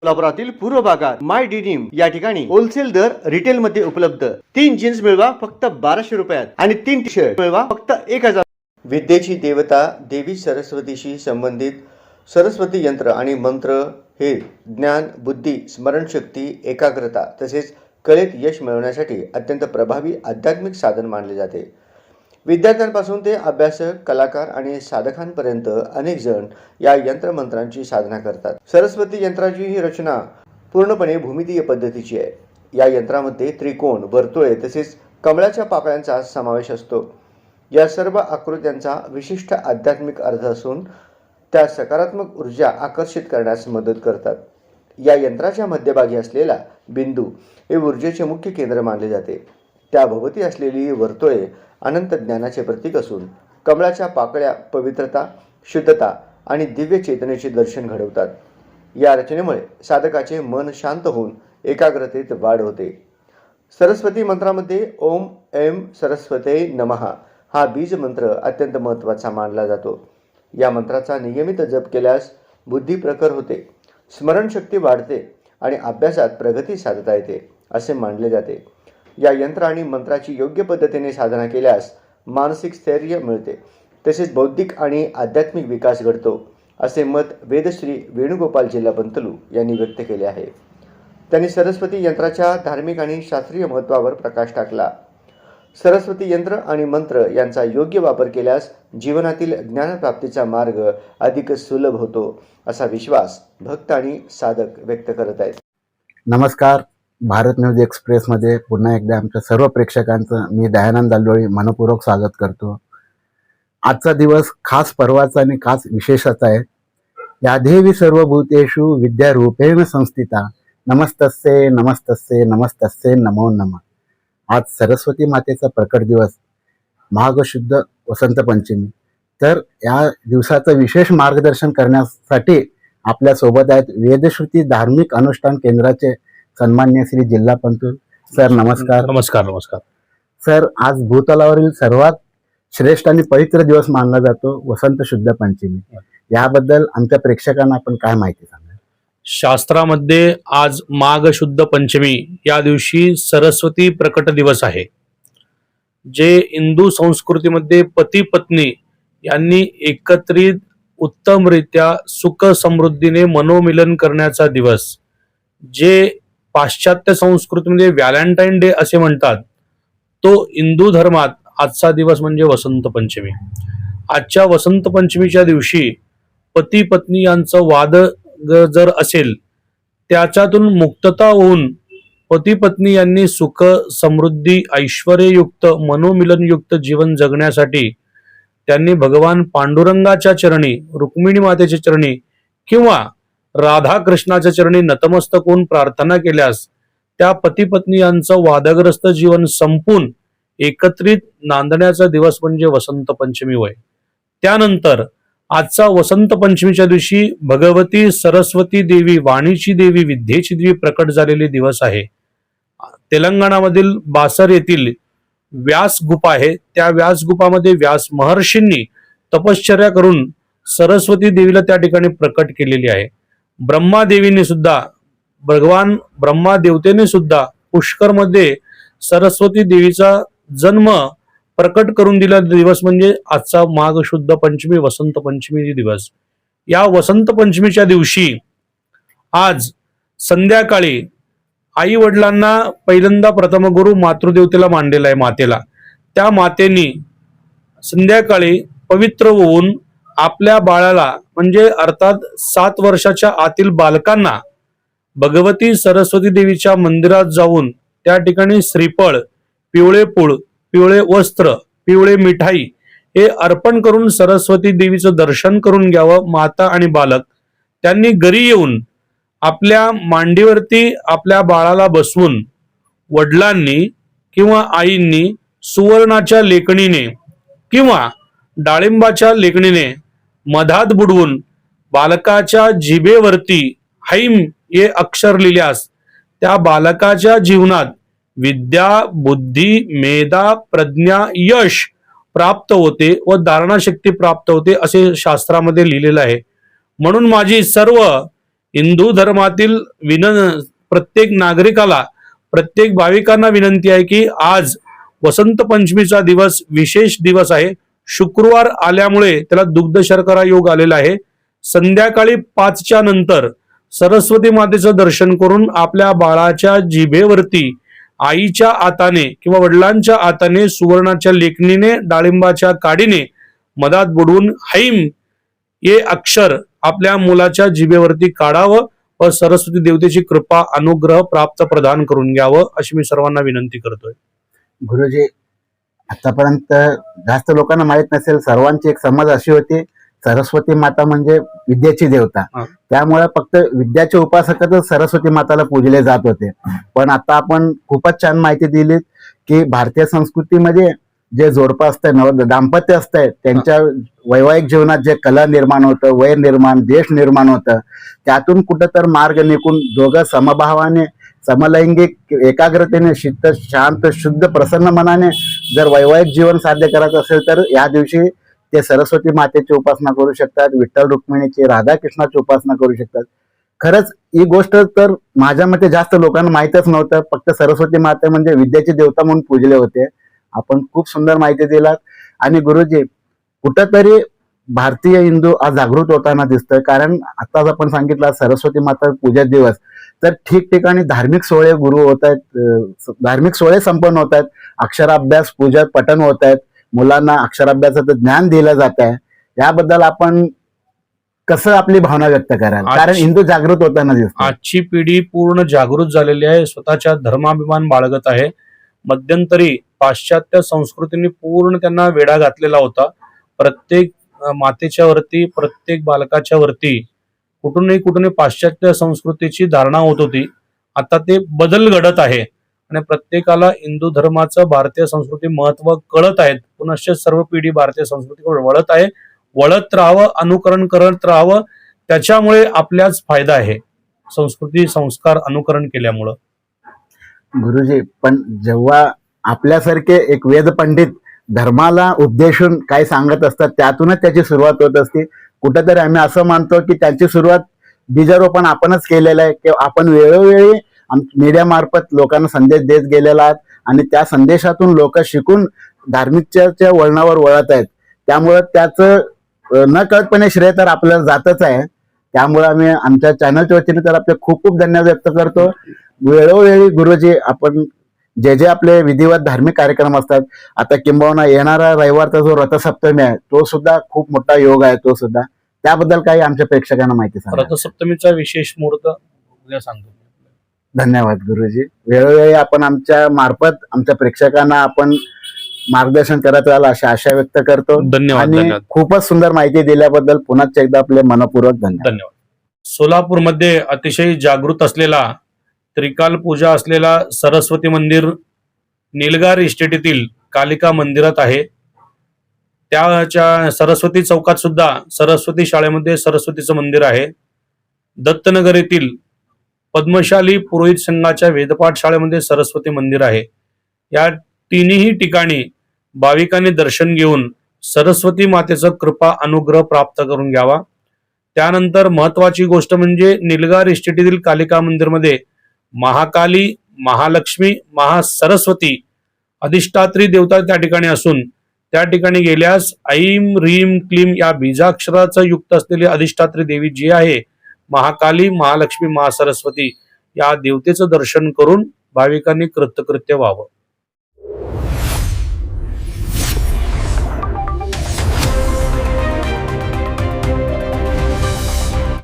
सोलापुरातील पूर्व भागात माय डिनिम या ठिकाणी होलसेल दर रिटेल मध्ये उपलब्ध। 3 जीन्स मिळवा फक्त 1200 रुपयात आणि 3 टी शर्ट मिळवा फक्त 1000। विद्येची देवता देवी सरस्वतीशी संबंधित सरस्वती यंत्र आणि मंत्र हे ज्ञान, बुद्धी, स्मरणशक्ती, एकाग्रता तसेच कलेत यश मिळवण्यासाठी अत्यंत प्रभावी आध्यात्मिक साधन मानले जाते। विद्यार्थ्यांपासून ते अभ्यासक, कलाकार आणि साधकांपर्यंत अनेक जण या यंत्रमंत्रांची साधना करतात। सरस्वती यंत्राची ही रचना पूर्णपणे भूमितीय पद्धतीची आहे। या यंत्रामध्ये त्रिकोण, वर्तुळे तसेच कमळाच्या पाकळ्यांचा समावेश असतो। या सर्व आकृत्यांचा विशिष्ट आध्यात्मिक अर्थ असून त्या सकारात्मक ऊर्जा आकर्षित करण्यास मदत करतात। या यंत्राच्या मध्यभागी असलेला बिंदू हे ऊर्जेचे मुख्य केंद्र मानले जाते। त्याभोवती असलेली वर्तुळे अनंत ज्ञानाचे प्रतीक असून कमळाच्या पाकळ्या पवित्रता, शुद्धता आणि दिव्य चेतनेचे दर्शन घडवतात। या रचनेमुळे साधकाचे मन शांत होऊन एकाग्रतेत वाढ होते। सरस्वती मंत्रामध्ये ओम ऐं सरस्वते नमः हा बीज मंत्र अत्यंत महत्त्वाचा मानला जातो। या मंत्राचा नियमित जप केल्यास बुद्धी प्रखर होते, स्मरणशक्ती वाढते आणि अभ्यासात प्रगती साधता येते असे मानले जाते। या यंत्र आणि मंत्राची योग्य पद्धतीने साधना केल्यास मानसिक स्थैर्य मिळते तसेच बौद्धिक आणि आध्यात्मिक विकास घडतो असे मत वेदश्री वेणुगोपाल जिल्हापंतलू यांनी व्यक्त केले आहे। त्यांनी सरस्वती यंत्राच्या धार्मिक आणि शास्त्रीय महत्त्वावर प्रकाश टाकला। सरस्वती यंत्र आणि मंत्र यांचा योग्य वापर केल्यास जीवनातील ज्ञानप्राप्तीचा मार्ग अधिक सुलभ होतो असा विश्वास भक्त आणि साधक व्यक्त करत आहेत। नमस्कार, भारत न्यूज एक्सप्रेसमध्ये पुन्हा एकदा आमच्या सर्व प्रेक्षकांचं मी दयानंद दालवळी मनपूर्वक स्वागत करतो। आजचा दिवस खास पर्वाचा आणि खास विशेषाचा आहे। या देवी सर्वभूतेषु विद्यारूपेण संस्थिता नमस्तस्ये नमस्तस्ये नमस्तस्ये नमो नमः। आज सरस्वती मातेचा प्रकट दिवस, माघ शुद्ध वसंत पंचमी। तर या दिवसाचं विशेष मार्गदर्शन करण्यासाठी आपल्या सोबत आहेत वेदश्रुती धार्मिक अनुष्ठान केंद्राचे सन्मान्य श्री जिल्हापंतू सर। नमस्कार। नमस्कार। नमस्कार सर, आज भूतलावरील सर्वात श्रेष्ठ आणि पवित्र दिवस मानला जातो वसंत शुद्ध पंचमी। याबद्दल आमच्या प्रेक्षकांना आपण काय माहिती सांगा? शास्त्रामध्ये आज माघ शुद्ध पंचमी या दिवशी सरस्वती प्रकट दिवस आहे। जे हिंदू संस्कृतीमध्ये पती पत्नी यांनी एकत्रित उत्तमरित्या सुख समृद्धीने मनोमिलन करण्याचा दिवस, जे पाश्चात्य संस्कृतीमध्ये व्हॅलेंटाईन डे असे म्हणतात, तो हिंदू धर्मात आजचा दिवस म्हणजे वसंत पंचमी। आजच्या वसंत पंचमीच्या दिवशी पती पत्नी यांचं वाद जर असेल त्याच्यातून मुक्तता होऊन पती पत्नी यांनी सुख समृद्धी ऐश्वर्ययुक्त मनोमिलनयुक्त जीवन जगण्यासाठी त्यांनी भगवान पांडुरंगाच्या चरणी, रुक्मिणी मातेच्या चरणी किंवा राधा कृष्णाच्या चरणी नतमस्तक होऊन प्रार्थना केल्यास त्या पती पत्नी यांचं वादग्रस्त जीवन संपून एकत्रित नांदण्याचा दिवस म्हणजे वसंत पंचमी होय। त्यानंतर आजचा वसंत पंचमीच्या दिवशी भगवती सरस्वती देवी, वाणीची देवी, विद्येची देवी प्रकट झालेले दिवस आहे। तेलंगणामधील बासर येथील व्यास गुफा आहे, त्या व्यास गुफामध्ये व्यास महर्षींनी तपश्चर्या करून सरस्वती देवीला त्या ठिकाणी प्रकट केलेली आहे। ब्रह्मादेवीने सुद्धा, भगवान ब्रह्मा देवतेने सुद्धा पुष्कर मध्ये सरस्वती देवीचा जन्म प्रकट करून दिला दिवस म्हणजे आजचा माघ शुद्ध पंचमी वसंत पंचमी दिवस। या वसंत पंचमीच्या दिवशी आज संध्याकाळी आई वडिलांना पहिल्यांदा प्रथम गुरु मातृदेवतेला मानलेला आहे, मातेला। त्या मातेनी संध्याकाळी पवित्र होऊन आपल्या बाळाला म्हणजे अर्थात 7 वर्षाच्या आतील बालकांना भगवती सरस्वती देवीच्या मंदिरात जाऊन त्या ठिकाणी श्रीफळ, पिवळे फूळ, पिवळे वस्त्र, पिवळे मिठाई हे अर्पण करून सरस्वती देवीचं दर्शन करून घ्यावं। माता आणि बालक त्यांनी घरी येऊन आपल्या मांडीवरती आपल्या बाळाला बसवून वडिलांनी किंवा आईंनी सुवर्णाच्या लेखणीने किंवा डाळिंबाच्या लेखणीने मधात बुडवून बालकाच्या जिभेवरती हैम हे अक्षर लिहिल्यास त्या बालकाच्या जीवनात विद्या, बुद्धी, मेधा, प्रज्ञा, यश प्राप्त होते व धारणा शक्ती प्राप्त होते असे शास्त्रामध्ये लिहिलेलं आहे। म्हणून माझी सर्व हिंदू धर्मातील प्रत्येक नागरिकाला, प्रत्येक भाविकांना विनंती आहे की आज वसंत पंचमीचा दिवस विशेष दिवस आहे. शुक्रवार आल्यामुळे त्याला दुग्ध शर्करा योग आलेला आहे. संध्याकाळी 5च्या नंतर सरस्वती मातेचं दर्शन करून आपल्या बाळाच्या जिभेवरती आईच्या हाताने किंवा वडिलांच्या हाताने सुवर्णाच्या लेखणीने, डाळिंबाच्या काडीने मधात बुडवून हैम हे अक्षर आपल्या मुलाच्या जिभेवरती काढावं व सरस्वती देवतेची कृपा अनुग्रह प्राप्त प्रदान करून घ्यावं अशी मी सर्वांना विनंती करतोय. गुरुजी, आतापर्यंत जास्त लोकांना माहित नसेल, सर्वांची एक समज अशी होती सरस्वती माता म्हणजे विद्येची देवता. हा. त्यामुळे फक्त विद्याचे उपासकच सरस्वती माताला पूजले जात होते. पण आता आपण खूपच छान माहिती दिलीत की भारतीय संस्कृतीमध्ये जे जोडपं असतं, दाम्पत्य असतंय, त्यांच्या वैवाहिक जीवनात जे कला निर्माण होतं, वैर निर्माण, देश निर्माण होतं, त्यातून कुठं तर मार्ग निघून दोघं समभावाने, समलैंगिक एकाग्रतेने, शिस्त, शांत, शुद्ध, प्रसन्न मनाने जर वैवाहिक जीवन साध्य करायचं असेल तर या दिवशी ते सरस्वती मातेची उपासना करू शकतात, विठ्ठल रुक्मिणीची, राधाकृष्णाची उपासना करू शकतात. खरंच ही गोष्ट तर माझ्या मते जास्त लोकांना माहीतच नव्हतं. फक्त सरस्वती माता म्हणजे विद्येची देवता म्हणून पूजले होते. आपण खूप सुंदर माहिती दिलात. आणि गुरुजी, कुठंतरी भारतीय हिंदू आज जागृत होताना दिसतोय. कारण आताच आपण सांगितलं सरस्वती माता पूजा दिवस, तर ठिकठिकाणी धार्मिक सोहळे गुरु होत आहेत, धार्मिक सोहळे संपन्न होत आहेत, अक्षराभ्यास, पूजा, पठण होत आहेत, मुलांना अक्षराभ्यासाचं ज्ञान दिलं जात आहे. याबद्दल आपण कसं आपली भावना व्यक्त कराल? कारण हिंदू जागृत होताना दिसतो. आजची पिढी पूर्ण जागृत झालेली आहे, स्वतःच्या धर्माभिमान बाळगत आहे. मध्यंतरी पाश्चात्य संस्कृतीने पूर्ण त्यांना वेढा घातलेला होता. प्रत्येक मातेच्या वरती, प्रत्येक बालकाच्या वरती कुठूनही पाश्चात्य संस्कृतीची धारणा होत होती. आता ते बदल घडत आहे आणि प्रत्येकाला हिंदू धर्माचं, भारतीय संस्कृती महत्व कळत आहेत. पुनश्च सर्व पिढी भारतीय संस्कृतीकडे वळत आहे. वळत राहावं, अनुकरण करत राहावं, त्याच्यामुळे आपल्याच फायदा आहे. संस्कृती, संस्कार अनुकरण केल्यामुळं. गुरुजी, पण जेव्हा आपल्यासारखे एक वेद पंडित धर्माला उद्देशून काय सांगत असतात, त्यातूनच त्याची सुरुवात होत असते. कुठेतरी आम्ही असं मानतो की त्याची सुरुवात बीजारोपण आपणच केलेलं आहे, की आपण वेळोवेळी मीडिया मार्फत लोकांना संदेश देत गेलेला आहात आणि त्या संदेशातून लोक शिकून धार्मिकच्या वळणावर वळत आहेत. त्यामुळं त्याचं न कळतपणे श्रेय तर आपल्याला जातच आहे. त्यामुळे आम्ही आमच्या चॅनलच्या वतीने तर आपले खूप खूप धन्यवाद व्यक्त करतो. वेळोवेळी गुरुजी, आपण जे जे आपले विधिवत धार्मिक कार्यक्रम असतात, आता किंबहुना येणारा रविवारचा जो रथसप्तमी आहे, तो सुद्धा खूप मोठा योग आहे. तो सुद्धा त्याबद्दल काही आमच्या प्रेक्षकांना माहिती सांगा. रथसप्तमीचा विशेष मुहूर्त उद्या सांगतो. धन्यवाद गुरुजी. वेळोवेळी आपण आमच्या मार्फत आमच्या प्रेक्षकांना आपण मार्गदर्शन करत राहाल अशी आशा व्यक्त करतो. धन्यवाद. आणि खूपच सुंदर माहिती दिल्याबद्दल पुन्हा एकदा आपले मनपूर्वक धन्यवाद. सोलापूरमध्ये अतिशय जागृत असलेला, त्रिकाल पूजा असलेला सरस्वती मंदिर निलगार इस्टेटीतील कालिका मंदिरात आहे. त्याच्या सरस्वती चौकात सुद्धा सरस्वती शाळेमध्ये सरस्वतीचं मंदिर आहे. दत्तनगर येथील पद्मशाली पुरोहित संघाच्या वेदपाठ शाळेमध्ये सरस्वती मंदिर आहे. या तिन्ही ठिकाणी भाविकांनी दर्शन घेऊन सरस्वती मातेचं कृपा अनुग्रह प्राप्त करून घ्यावा. त्यानंतर महत्वाची गोष्ट म्हणजे निलगार इस्टेटीतील कालिका मंदिरमध्ये महाकाली, महालक्ष्मी, महासरस्वती अधिष्ठात्री देवता त्या ठिकाणी असून त्या ठिकाणी गेल्यास ऐम ह्रीम क्लीम या बीजाक्षराचं युक्त असलेली अधिष्ठात्री देवी जी आहे, महाकाली, महालक्ष्मी, महासरस्वती, या देवतेचं दर्शन करून भाविकांनी कृतकृत्य व्हावं.